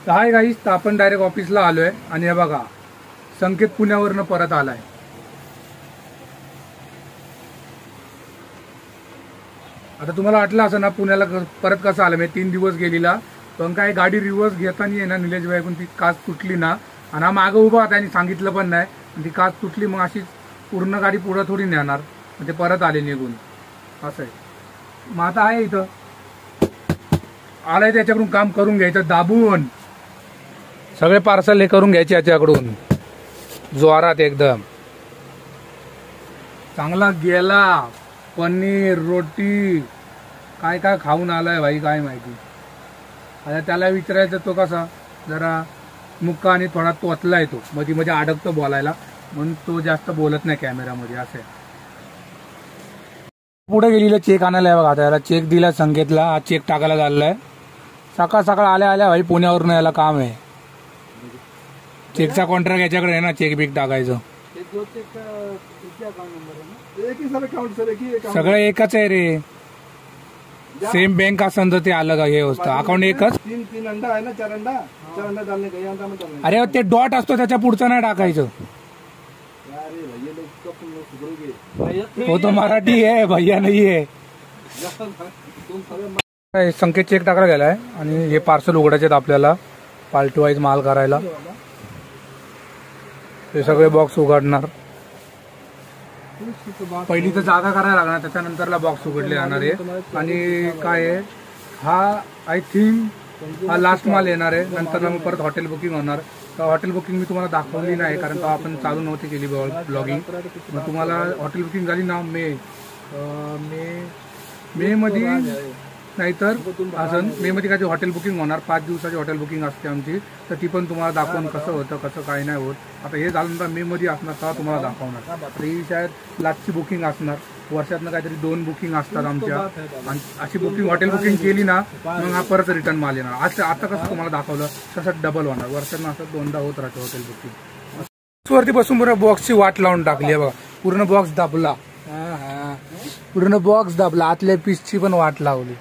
तर hi guys, तर आपण डायरेक्ट ऑफिसला आलोय आणि हे बघा संकेत पुण्यावरनं परत आलाय. आता तुम्हाला वाटलं असं ना पुण्याला परत कसं आलं, मी 3 दिवस गेलेला पण काय गाडी रिव्हर्स घेताना आहे ना निलेश भाई ती काच तुटली ना आणि हा मागं उभा होता आणि सांगितलं पण नाही ती काच तुटली. मग अशी पूर्ण गाडी पुढं थोडी नेणार, मग ते परत आले निघून असं आहे. मग आता आहे इथं आलाय त्याच्याकडून काम करून घ्यायचं दाबून, सगळे पार्सल हे करून घ्यायचे याच्याकडून जोरात एकदम. चांगला गेला पनीर रोटी काय काय खाऊन आलाय भाई काय माहिती. आता त्याला विचारायचं तो कसा जरा मुक्का आणि थोडा तोतला येतो मध्ये मध्ये अडकतो बोलायला म्हणून तो जास्त बोलत नाही कॅमेरामध्ये असं. पुढे गेलेलं चेक आणायला आहे बघा. त्याला चेक दिला संकेतला, हा चेक टाकायला झालेला सकाळ सकाळ आल्या आल्या भाई पुण्यावरून यायला काम आहे. चेकचा कॉन्ट्रॅक्ट याच्याकडे आहे ना, चेक बिक टाकायचं सगळं एकच आहे रे. सेम बँक असं तर ते अलग हे असतं अकाउंट एकच. 3 अंडा आहे ना, 4 अंडा डालने का, ये अंडा मत डालने. अरे ते डॉट असतो त्याच्या पुढचं नाही टाकायचं. हो तो मराठी आहे भैया नाही आहे. संकेत चेक टाकायला गेलाय आणि हे पार्सल उघडायचे आपल्याला पार्टी वाईज माल करायला. हे सगळे बॉक्स उघडणार. पहिली तर जागा करायला लागणार, त्याच्यानंतरला बॉक्स उघडले जाणार आहे. आणि काय आहे हा आय थिंक हा लास्ट माल येणार आहे. नंतर मग परत हॉटेल बुकिंग होणार. तर हॉटेल बुकिंग मी तुम्हाला दाखवली नाही कारण का आपण चालू नव्हती केली ब्लॉगिंग. मग तुम्हाला हॉटेल बुकिंग झाली ना मे मध्ये, नाहीतर अजून मे मध्ये काय हॉटेल बुकिंग होणार. 5 दिवसाची हॉटेल बुकिंग असते आमची, तर ती पण तुम्हाला दाखवून कसं होतं कसं काय नाही होत. आता हे झाल्यानंतर मे मध्ये असणार तेव्हा तुम्हाला दाखवणार. तर ही शायद लास्टची बुकिंग असणार. वर्षातनं काहीतरी 2 बुकिंग असतात आमच्या. आणि अशी बुकिंग हॉटेल बुकिंग केली ना मग हा परत रिटर्न माल येणार. आता कसं तुम्हाला दाखवलं तसं डबल होणार. वर्षातनं असं 2दा होत राहते हॉटेल बुकिंग. वरती बसून पूर्ण बॉक्सची वाट लावून टाकली आहे बघा. पूर्ण बॉक्स दाबला, पूर्ण बॉक्स दाबला, आतल्या पीसची पण वाट लावली,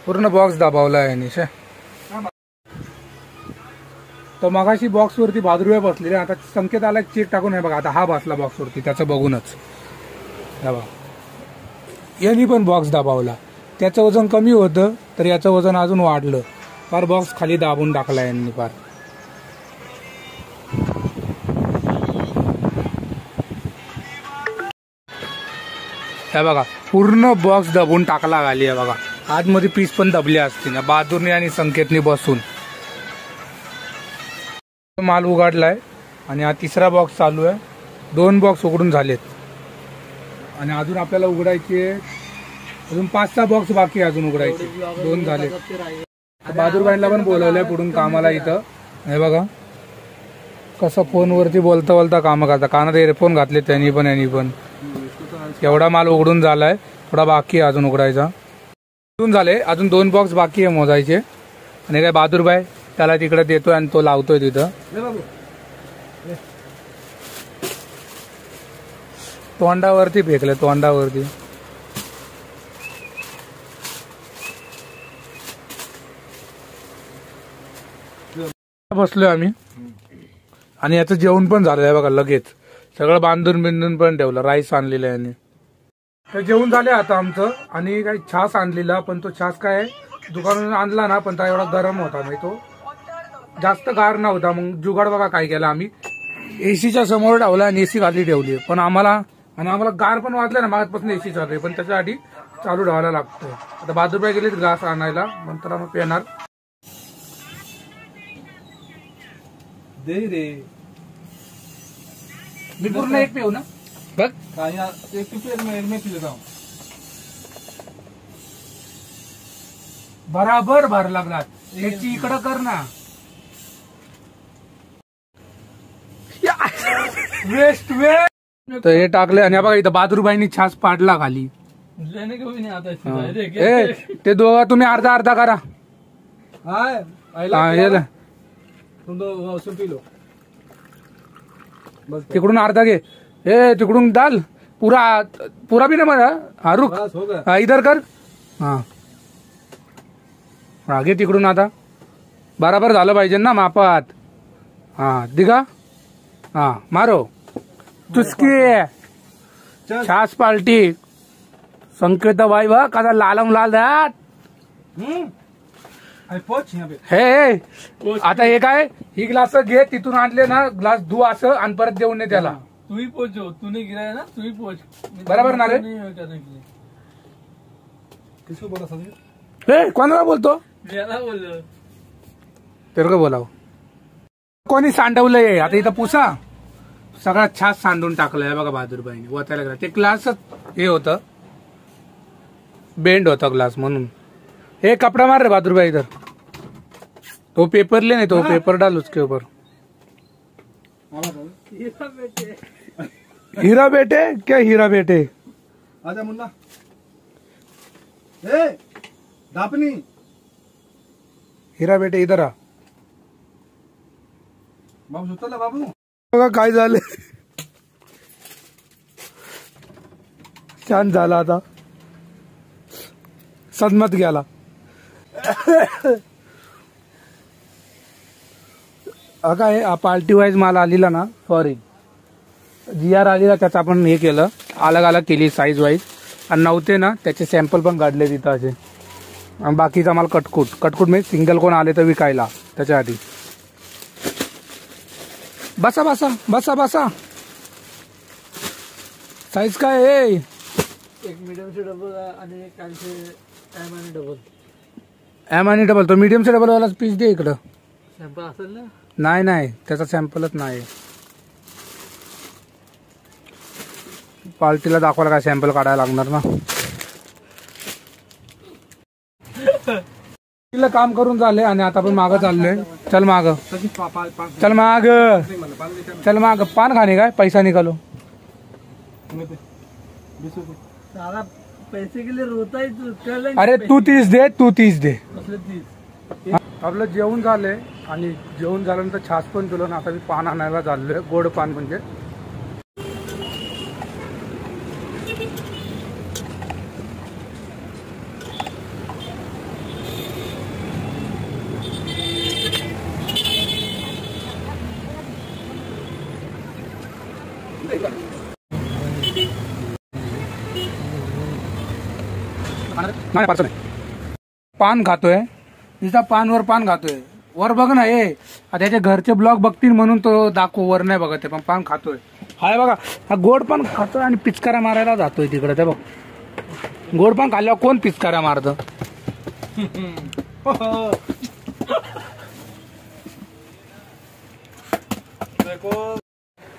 पूर्ण बॉक्स दाबावला आहे. तर मगाशी बॉक्स वरती भादरुया बसलेले, आता संकेत आला चेक टाकून आहे बघा. आता हा बसला बॉक्स वरती त्याचं बघूनच यांनी पण बॉक्स दाबावला. त्याचं वजन कमी होतं तर याचं वजन अजून वाढलं. फार बॉक्स खाली दाबून टाकला यांनी फार. हे बघा पूर्ण बॉक्स दबून टाकला खाली आहे बघा. आतमध्ये पीस पण दबले असतील ना बहादूरने आणि संकेतने बसून. माल उघडलाय आणि हा 3रा बॉक्स चालू आहे. 2 बॉक्स उघडून झालेत आणि अजून आपल्याला उघडायचे अजून 5-6 बॉक्स बाकी आहे अजून उघडायचे. 2 झाले. बहादूरबाईंना पण बोलवलंय पुढून कामाला इथं. हे बघा कसं फोनवरती बोलता बोलता काम करता. कानात एअरफोन घातले त्यांनी पण यांनी पण. एवढा माल उघडून झालाय, थोडा बाकी आहे अजून उघडायचा. झाले अजून 2 बॉक्स बाकी आहे मोजायचे. आणि काय बहादूरबाई त्याला तिकडे देतोय आणि तो लावतोय तिथं. तोंडावरती फेकले, तोंडावरती. बसलोय आम्ही आणि याचं जेवण पण झालंय बघा. लगेच सगळं बांधून बिंदून पण ठेवलं. राईस आणलेलं आहे. तर जेवण झाले आता आमचं. आणि काही छास आणलेला पण तो छास काय दुकानातून आणला ना पण तो एवढा गरम होता, म्हणजे तो जास्त गार नव्हता. मग जुगाड बघा काय केला आम्ही, एसीच्या समोर ठेवला आणि एसी खाली ठेवली. पण आम्हाला गार पण वाजलं ना मागपासून एसी चालू आहे पण त्याच्यासाठी चालू ठेवायला लागतं. आता बहादूरबाई गेले ग्लास आणायला, नंतर मग पेणार. दे रे मी पूर्ण एक पेऊ ना बघ. बराबर भर लागला. याची इकडं कर ना. वेस्ट. तर हे टाकले आणि बघा इथं बहादूरबाईंनी छास पाडला खाली. ते दोघं तुम्ही अर्धा करा. तिकडून अर्धा घे. तिकडून डाल पूरा भी ना मला. हा रुक, इधर कर. हा घे तिकडून आता. बराबर झालं पाहिजे ना मापात. हा दिगा, हा मारो चुस्की छास पार्टी संकेत भाई बा कसा लालम लाल दात. हे आता हे काय ही ग्लास घे तिथून आणले ना ग्लास धु असं आणि परत देऊन ने त्याला. तूही पोचो, तूने गिराया ना, तूही पोच. बराबर ना रे. किसको बोला सर? हे कोणाला बोलतो? याला बोललो. तेर का बोलाव. कोणी सांडवलंय आता इथं पुसा सगळा छास सांडून टाकलाय बघा बहादूरबाईने वतायला गेला. ते ग्लासच हे होतं बेंड होता ग्लास म्हणून. हे कपड़ा मार रे बहादुरबाई इधर. तो पेपर ले नहीं तो पेपर डाल उसके ऊपर. हीरा बेटे क्या हीरा बेटे. आजा मुन्ना. ए दापनी. हीरा बेटे इधर आ. बाबू सुचला बाबू. बघा काय झालं. शांत झाला आता. सदमत गेला. काय पार्टी वाईज माल आलेला ना, सॉरी GR आलेला त्याचं आपण हे केलं अलग अलग केली साईज वाईज. आणि नव्हते ना त्याचे सॅम्पल पण काढले तिथं असे. आणि बाकीचा माल कटकूट म्हणजे सिंगल कोण आले तर विकायला त्याच्यासाठी. बसा बसा बसा बसा. साईज काय आहे? एक मीडियमचे डबल आणि एक एम आणि डबल. एम आणि डबल. तो मीडियमचा डबल वाला पीस दे इकडं. सॅम्पल असेल ना. नाही नाही त्याचा सॅम्पलच नाही. पार्टीला दाखवायला काय सॅम्पल काढायला लागणार ना. तिला काम करून झाले आणि आता आपण मागं चाललोय. चल माग चल माग चल माग. पान खाणे काय पैसा निकालो. सारा पैसे के लिए रोता ही तू. अरे तू 30 दे, तू 30 दे. 30. आपलं जेवण झालंय आणि जेवण झाल्यानंतर छास पण तुला ना. आता मी पान आणायला चाललोय. गोड पान म्हणजे नाही पाच नाही. पान खातोय तिचा पानवर पान खातोय. वर बघ ना. हे त्याचे घरचे ब्लॉग बघतील म्हणून तो दाखव. वर नाही बघत आहे पण पान खातोय. हाय बघा हा गोड पान खातोय आणि पिचकारा मारायला जातोय तिकडे. ते बघ गोड पान खाल्ल्यावर कोण पिचकारा मारतं.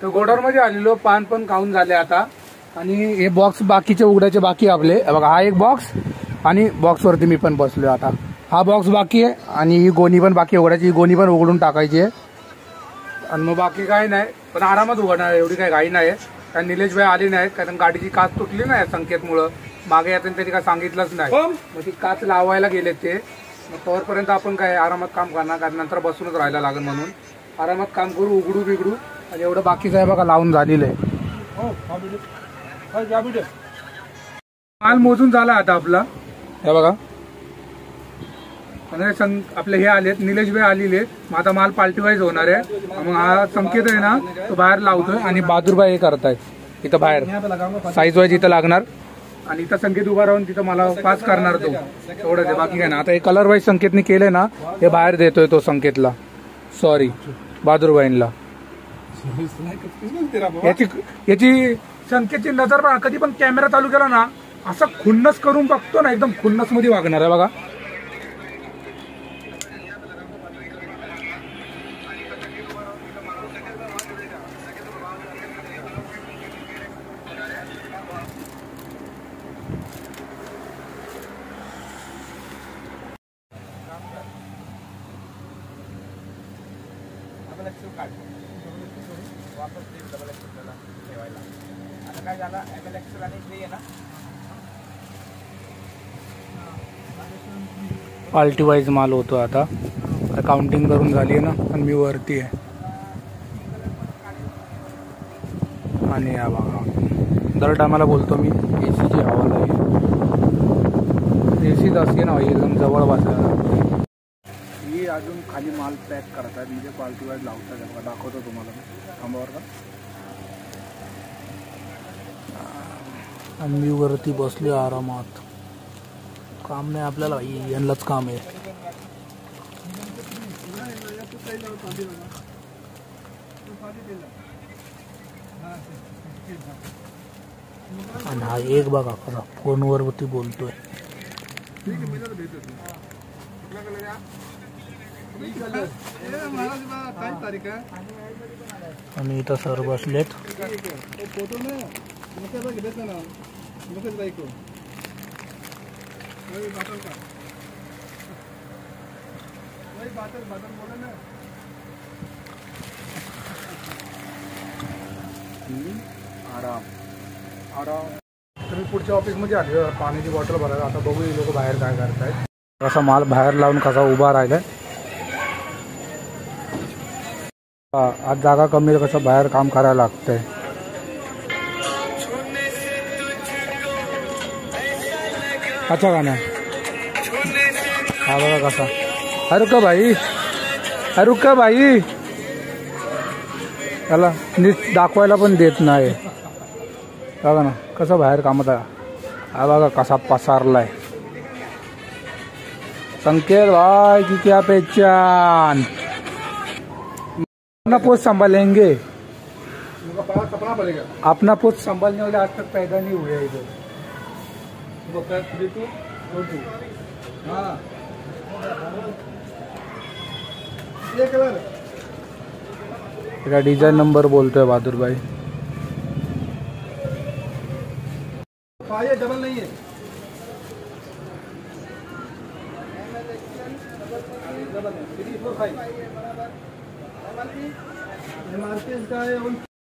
तर गोडावर मध्ये आलेलो पान पण खाऊन झाले आता. आणि हे बॉक्स बाकीचे उघडायचे बाकी आपले. बघा हा एक बॉक्स आणि बॉक्स वरती मी पण बसलोय आता. हा बॉक्स बाकी आहे आणि ही गोणी पण बाकी उघडायची. ही गोणी पण उघडून टाकायची आहे आणि मग बाकी काय नाही. पण आरामात उघडणार एवढी काही घाई नाही. कारण निलेश भाई आले नाहीत कारण गाडीची काच तुटली नाही संकेतमुळं. मागे येताना त्यांनी काय सांगितलंच नाही. मग ती काच लावायला गेले ते. मग तोवरपर्यंत आपण काय आरामात काम करणार कारण नंतर बसूनच राहायला लागेल म्हणून आरामात काम करू. उघडू बिघडू आणि एवढं बाकीचं आहे बघा लावून झालेलं आहे. माल मोजून झाला आता आपला. हे बघा आपले हे आलेत निलेश भाई आलेले. मग आता माल पार्टी वाईज होणार आहे. मग हा संकेत आहे ना तो बाहेर लावतोय आणि बहादूरबाई हे करतायत इथं बाहेर साईज वाईज इथं लागणार. आणि इथं संकेत उभा राहून तिथं मला पास करणार तो. एवढंच आहे बाकी काय ना. आता हे कलर वाईज संकेतने केलंय ना हे बाहेर देतोय तो संकेतला. सॉरी बहादूरबाईंना. याची संकेतची नजर पण कधी पण कॅमेरा चालू केला ना असं खुन्नस करून बघतो ना. एकदम खुन्नस मध्ये वागणार आहे बघा. पार्टी वाईज माल होतो आता. काउंटिंग करून झाली आहे ना आणि मी वरती आहे. आणि या बघा दर टायमाला बोलतो मी एसीची हवा लागेल. एसीच असते ना एकदम जवळ बसायला. ही अजून खाली माल पॅक करतात म्हणजे क्वालिटी वाईज लावतात बघा दाखवतो तुम्हाला मी थांबावर का आम्ही वरती बसले आरामात काम नाही आपल्याला यांनाच काम आहे आणि हा एक बघा कसा फोनवरती बोलतोय आणि इथं सर बसलेत फोटो ना मुकेश घेतलं ना मुकेश बाईक बाटल का बाटल बाटल बोला ना आराम आराम तुम्ही पुढच्या ऑफिसमध्ये आले पाण्याची बॉटल भरायला आता बघू हे लोक बाहेर काय करतायत कसा माल बाहेर लावून कसा उभा राहिलाय आज जागा कमी आहे कसं बाहेर काम करायला लागतंय अच्छा का नाही हा बघा कसा अरे का भाई अरे का भाई त्याला नीट दाखवायला पण देत नाही बघा ना कसं बाहेर कामात आहे हा बघा कसा पसारलाय संकेत भाई की क्या पहचान अपना पोस्ट संभालेंगे सपना पड़ेगा अपना पोस्ट संभालने वाले आज तक पैदा नहीं हुए इधर हाँ ये कलर तेरा डिजाइन नंबर बोलतोय बहादुर भाई ये डबल नहीं है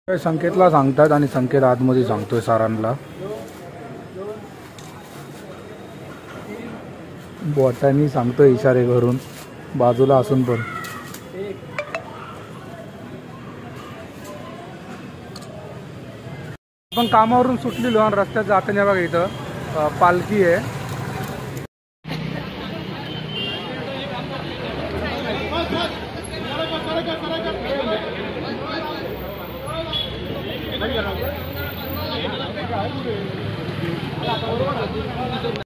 संकेतला सांगतात आणि संकेत आतमध्ये सांगतोय सरांना बोटांनी सांगतोय इशारे करून बाजूला असून पण आपण कामावरून सुटलेलो आणि रस्त्यात जाताना बघा इथं पालखी आहे